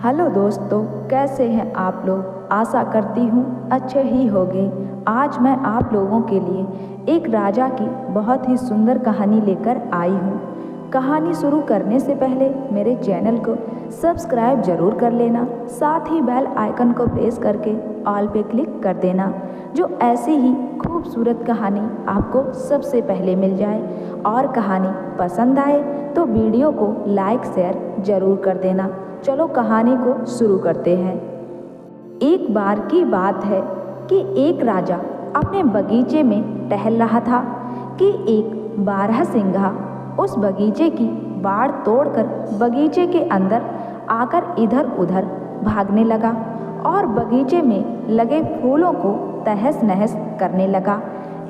Hello दोस्तों, कैसे हैं आप लोग। आशा करती हूँ अच्छे ही होंगे। आज मैं आप लोगों के लिए एक राजा की बहुत ही सुंदर कहानी लेकर आई हूँ। कहानी शुरू करने से पहले मेरे चैनल को सब्सक्राइब जरूर कर लेना, साथ ही बेल आइकन को प्रेस करके ऑल पे क्लिक कर देना, जो ऐसी ही खूबसूरत कहानी आपको सबसे पहले मिल जाए। और कहानी पसंद आए तो वीडियो को लाइक शेयर जरूर कर देना। चलो कहानी को शुरू करते हैं। एक बार की बात है कि एक राजा अपने बगीचे में टहल रहा था कि एक बारहसिंघा उस बगीचे की बाड़ तोड़कर बगीचे के अंदर आकर इधर उधर भागने लगा और बगीचे में लगे फूलों को तहस नहस करने लगा।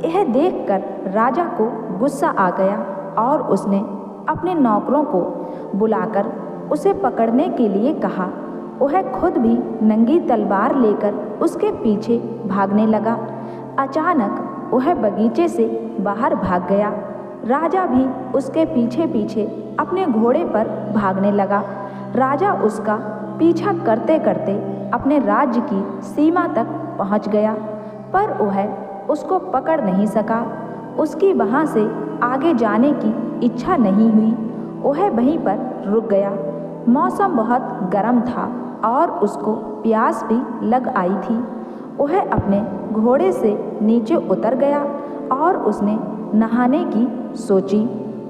यह देखकर राजा को गुस्सा आ गया और उसने अपने नौकरों को बुलाकर उसे पकड़ने के लिए कहा। वह खुद भी नंगी तलवार लेकर उसके पीछे भागने लगा। अचानक वह बगीचे से बाहर भाग गया। राजा भी उसके पीछे पीछे अपने घोड़े पर भागने लगा। राजा उसका पीछा करते करते अपने राज्य की सीमा तक पहुंच गया, पर वह उसको पकड़ नहीं सका। उसकी वहां से आगे जाने की इच्छा नहीं हुई। वह वहीं पर रुक गया। मौसम बहुत गर्म था और उसको प्यास भी लग आई थी। वह अपने घोड़े से नीचे उतर गया और उसने नहाने की सोची।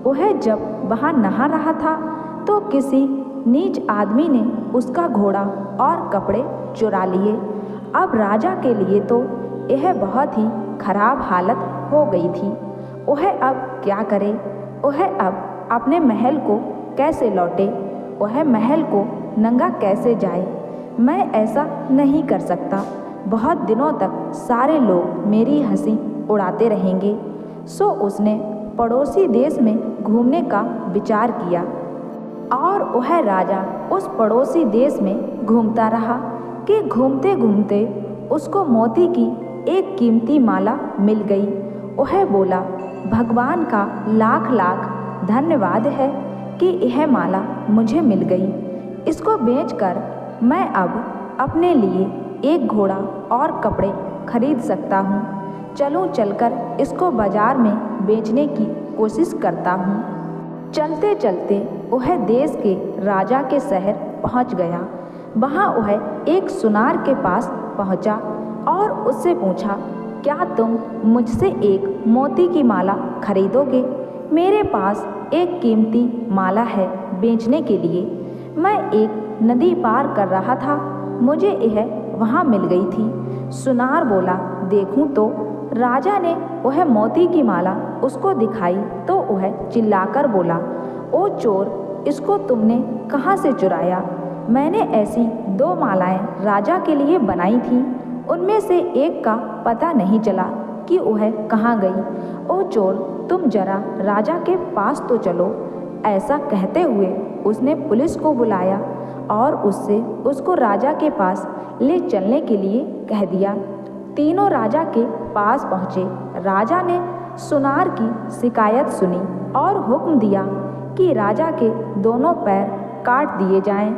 वह जब वहाँ नहा रहा था तो किसी नीच आदमी ने उसका घोड़ा और कपड़े चुरा लिए। अब राजा के लिए तो यह बहुत ही खराब हालत हो गई थी। वह अब क्या करे? वह अब अपने महल को कैसे लौटे? वह महल को नंगा कैसे जाए? मैं ऐसा नहीं कर सकता। बहुत दिनों तक सारे लोग मेरी हंसी उड़ाते रहेंगे। सो उसने पड़ोसी देश में घूमने का विचार किया और वह राजा उस पड़ोसी देश में घूमता रहा कि घूमते घूमते उसको मोती की एक कीमती माला मिल गई। वह बोला, भगवान का लाख लाख धन्यवाद है कि यह माला मुझे मिल गई। इसको बेचकर मैं अब अपने लिए एक घोड़ा और कपड़े खरीद सकता हूँ। चलूँ चलकर इसको बाजार में बेचने की कोशिश करता हूँ। चलते चलते वह देश के राजा के शहर पहुँच गया। वहाँ वह एक सुनार के पास पहुँचा और उससे पूछा, क्या तुम मुझसे एक मोती की माला खरीदोगे? मेरे पास एक कीमती माला है बेचने के लिए। मैं एक नदी पार कर रहा था, मुझे यह वहाँ मिल गई थी। सुनार बोला, देखूं तो। राजा ने वह मोती की माला उसको दिखाई तो वह चिल्लाकर बोला, ओ चोर, इसको तुमने कहाँ से चुराया? मैंने ऐसी 2 मालाएं राजा के लिए बनाई थी, उनमें से एक का पता नहीं चला कि वह कहाँ गई। ओ चोर, तुम जरा राजा के पास तो चलो। ऐसा कहते हुए उसने पुलिस को बुलाया और उससे उसको राजा के पास ले चलने के लिए कह दिया। तीनों राजा के पास पहुँचे। राजा ने सुनार की शिकायत सुनी और हुक्म दिया कि राजा के दोनों पैर काट दिए जाएं।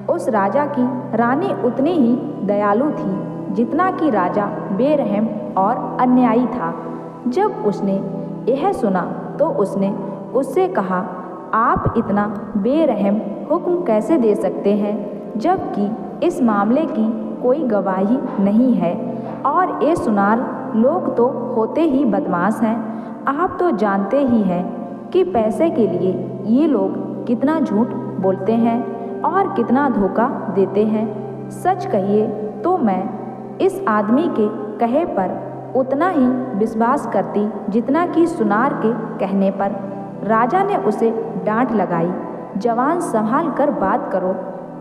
उस राजा की रानी उतनी ही दयालु थी जितना कि राजा बेरहम और अन्यायी था। जब उसने यह सुना तो उसने उससे कहा, आप इतना बेरहम हुक्म कैसे दे सकते हैं, जबकि इस मामले की कोई गवाही नहीं है और ये सुनार लोग तो होते ही बदमाश हैं। आप तो जानते ही हैं कि पैसे के लिए ये लोग कितना झूठ बोलते हैं और कितना धोखा देते हैं। सच कहिए तो मैं इस आदमी के कहे पर उतना ही विश्वास करती जितना कि सुनार के कहने पर। राजा ने उसे डांट लगाई, जवान संभाल कर बात करो,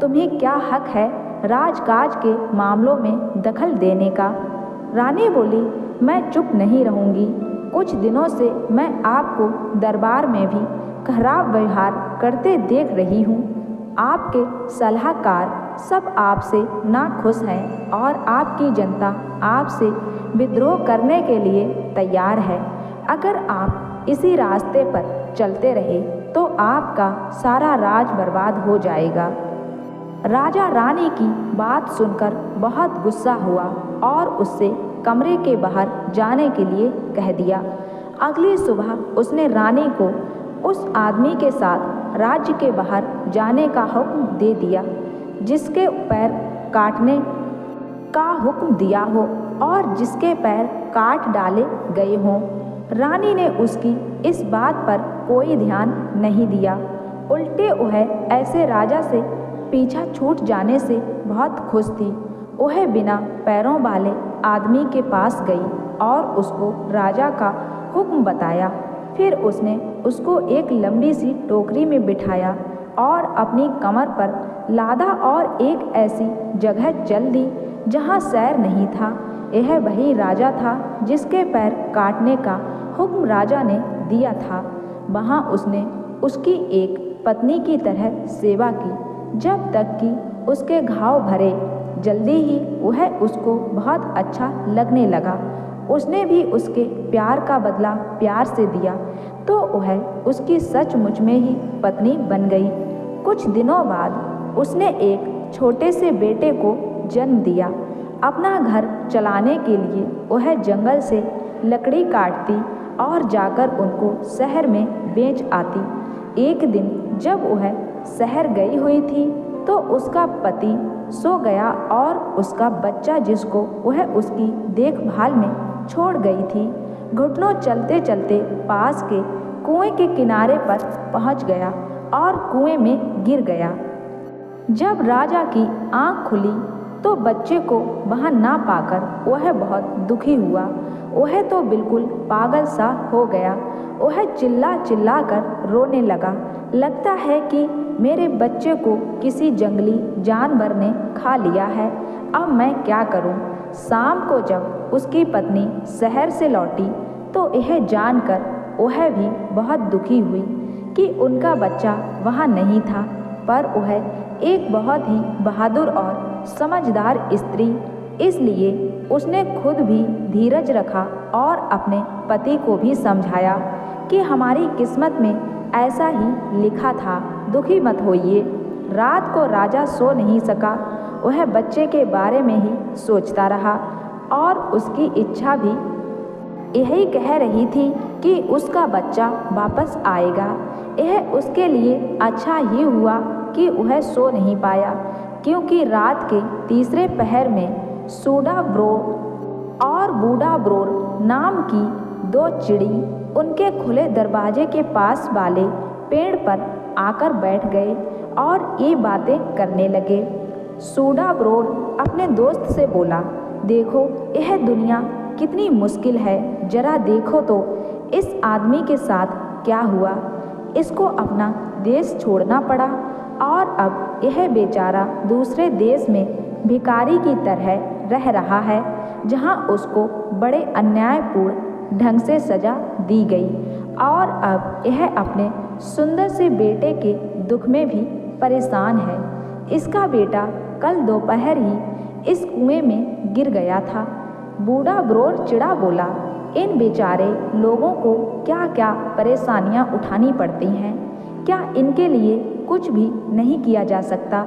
तुम्हें क्या हक है राजकाज के मामलों में दखल देने का? रानी बोली, मैं चुप नहीं रहूँगी। कुछ दिनों से मैं आपको दरबार में भी खराब व्यवहार करते देख रही हूँ। आपके सलाहकार सब आपसे नाखुश हैं और आपकी जनता आपसे विद्रोह करने के लिए तैयार है। अगर आप इसी रास्ते पर चलते रहे तो आपका सारा राज बर्बाद हो जाएगा। राजा रानी की बात सुनकर बहुत गुस्सा हुआ और उससे कमरे के बाहर जाने के लिए कह दिया। अगली सुबह उसने रानी को उस आदमी के साथ राज्य के बाहर जाने का हुक्म दे दिया जिसके पैर काटने का हुक्म दिया हो और जिसके पैर काट डाले गए हों। रानी ने उसकी इस बात पर कोई ध्यान नहीं दिया, उल्टे वह ऐसे राजा से पीछा छूट जाने से बहुत खुश थी। वह बिना पैरों वाले आदमी के पास गई और उसको राजा का हुक्म बताया। फिर उसने उसको एक लंबी सी टोकरी में बिठाया और अपनी कमर पर लादा और एक ऐसी जगह चल दी जहाँ सैर नहीं था। यह वही राजा था जिसके पैर काटने का हुक्म राजा ने दिया था। वहाँ उसने उसकी एक पत्नी की तरह सेवा की जब तक कि उसके घाव भरे। जल्दी ही वह उसको बहुत अच्छा लगने लगा। उसने भी उसके प्यार का बदला प्यार से दिया तो वह उसकी सचमुच में ही पत्नी बन गई। कुछ दिनों बाद उसने एक छोटे से बेटे को जन्म दिया। अपना घर चलाने के लिए वह जंगल से लकड़ी काटती और जाकर उनको शहर में बेच आती। एक दिन जब वह शहर गई हुई थी तो उसका पति सो गया और उसका बच्चा जिसको वह उसकी देखभाल में छोड़ गई थी घुटनों चलते चलते पास के कुएं के किनारे पर पहुंच गया और कुएं में गिर गया। जब राजा की आंख खुली तो बच्चे को वहां ना पाकर वह बहुत दुखी हुआ। वह तो बिल्कुल पागल सा हो गया। वह चिल्ला चिल्ला कर रोने लगा। लगता है कि मेरे बच्चे को किसी जंगली जानवर ने खा लिया है। अब मैं क्या करूं? शाम को जब उसकी पत्नी शहर से लौटी तो यह जानकर वह भी बहुत दुखी हुई कि उनका बच्चा वहाँ नहीं था, पर वह एक बहुत ही बहादुर और समझदार स्त्री, इसलिए उसने खुद भी धीरज रखा और अपने पति को भी समझाया कि हमारी किस्मत में ऐसा ही लिखा था, दुखी मत होइए। रात को राजा सो नहीं सका। वह बच्चे के बारे में ही सोचता रहा और उसकी इच्छा भी यही कह रही थी कि उसका बच्चा वापस आएगा। यह उसके लिए अच्छा ही हुआ कि वह सो नहीं पाया, क्योंकि रात के तीसरे पहर में सूडा ब्रोर और बूढ़ा ब्रोर नाम की दो चिड़ी उनके खुले दरवाजे के पास वाले पेड़ पर आकर बैठ गए और ये बातें करने लगे। सूडा ब्रोर अपने दोस्त से बोला, देखो यह दुनिया कितनी मुश्किल है, जरा देखो तो इस आदमी के साथ क्या हुआ। इसको अपना देश छोड़ना पड़ा और अब यह बेचारा दूसरे देश में भिखारी की तरह रह रहा है, जहां उसको बड़े अन्यायपूर्ण ढंग से सजा दी गई और अब यह अपने सुंदर से बेटे के दुख में भी परेशान है। इसका बेटा कल दोपहर ही इस कुएं में गिर गया था। बूढ़ा ब्रोर चिड़ा बोला, इन बेचारे लोगों को क्या क्या परेशानियां उठानी पड़ती हैं, क्या इनके लिए कुछ भी नहीं किया जा सकता?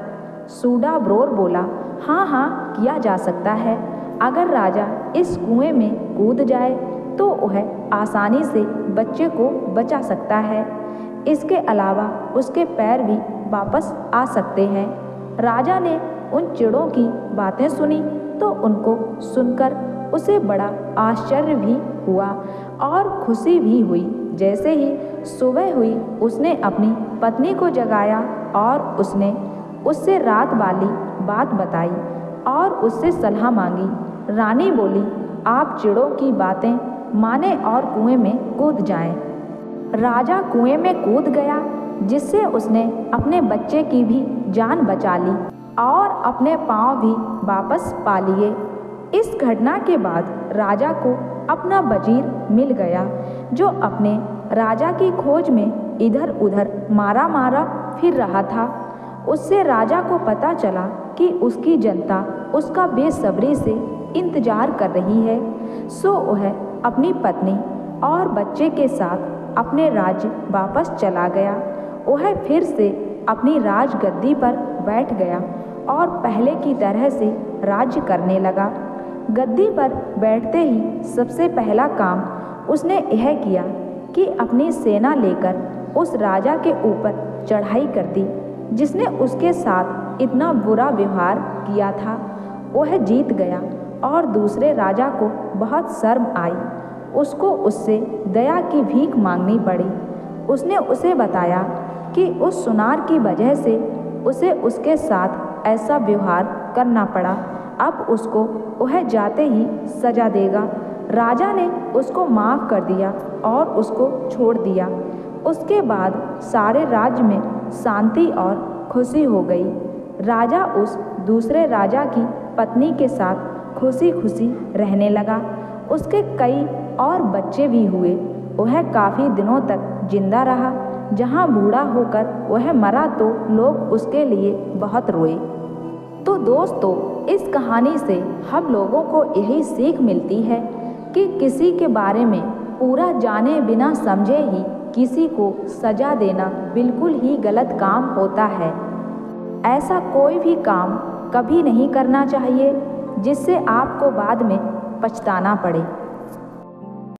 सूडा ब्रोर बोला, हाँ हाँ किया जा सकता है। अगर राजा इस कुएं में कूद जाए तो वह आसानी से बच्चे को बचा सकता है। इसके अलावा उसके पैर भी वापस आ सकते हैं। राजा ने उन चिड़ों की बातें सुनी तो उनको सुनकर उसे बड़ा आश्चर्य भी हुआ और खुशी भी हुई। जैसे ही सुबह हुई उसने अपनी पत्नी को जगाया और उसने उससे रात वाली बात बताई और उससे सलाह मांगी। रानी बोली, आप चिड़ों की बातें माने और कुएं में कूद जाएं। राजा कुएं में कूद गया, जिससे उसने अपने बच्चे की भी जान बचा ली और अपने पांव भी वापस पा लिए। इस घटना के बाद राजा को अपना वजीर मिल गया, जो अपने राजा की खोज में इधर उधर मारा मारा फिर रहा था। उससे राजा को पता चला कि उसकी जनता उसका बेसब्री से इंतजार कर रही है। सो वह अपनी पत्नी और बच्चे के साथ अपने राज्य वापस चला गया। वह फिर से अपनी राजगद्दी पर बैठ गया और पहले की तरह से राज्य करने लगा। गद्दी पर बैठते ही सबसे पहला काम उसने यह किया कि अपनी सेना लेकर उस राजा के ऊपर चढ़ाई कर दी जिसने उसके साथ इतना बुरा व्यवहार किया था। वह जीत गया और दूसरे राजा को बहुत शर्म आई। उसको उससे दया की भीख मांगनी पड़ी। उसने उसे बताया कि उस सुनार की वजह से उसे उसके साथ ऐसा व्यवहार करना पड़ा। अब उसको वह जाते ही सजा देगा। राजा ने उसको माफ़ कर दिया और उसको छोड़ दिया। उसके बाद सारे राज्य में शांति और खुशी हो गई। राजा उस दूसरे राजा की पत्नी के साथ खुशी खुशी रहने लगा। उसके कई और बच्चे भी हुए। वह काफ़ी दिनों तक जिंदा रहा। जहाँ बूढ़ा होकर वह मरा तो लोग उसके लिए बहुत रोए। तो दोस्तों, इस कहानी से हम लोगों को यही सीख मिलती है कि किसी के बारे में पूरा जाने बिना समझे ही किसी को सजा देना बिल्कुल ही गलत काम होता है। ऐसा कोई भी काम कभी नहीं करना चाहिए जिससे आपको बाद में पछताना पड़े।